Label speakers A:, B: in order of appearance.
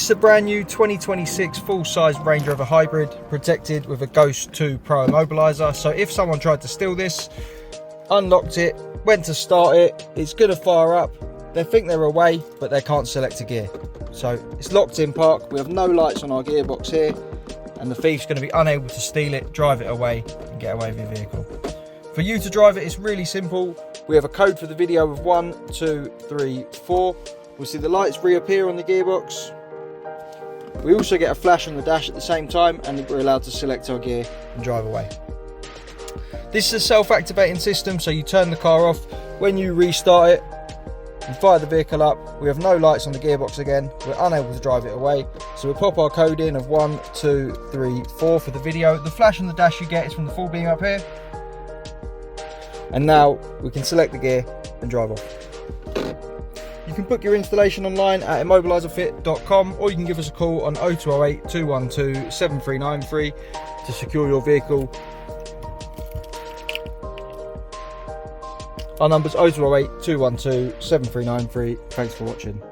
A: is a brand new 2026 full-size Range Rover Hybrid, protected with a Ghost 2 Pro Immobiliser. So if someone tried to steal this, unlocked it, went to start it, it's going to fire up. They think they're away, but they can't select a gear. So it's locked in park. We have no lights on our gearbox here, and the thief's going to be unable to steal it, drive it away, and get away with your vehicle. For you to drive it, it's really simple. We have a code for the video of 1, 2, 3, 4. We'll see the lights reappear on the gearbox. We also get a flash on the dash at the same time, and we're allowed to select our gear and drive away. This is a self-activating system, so you turn the car off. When you restart it, you fire the vehicle up. We have no lights on the gearbox again. We're unable to drive it away. So we'll pop our code in of 1, 2, 3, 4 for the video. The flash on the dash you get is from the full beam up here. And now we can select the gear and drive off. You can book your installation online at immobiliserfit.com, or you can give us a call on 0208 212 7393 to secure your vehicle. Our number's 0208 212 7393. Thanks for watching.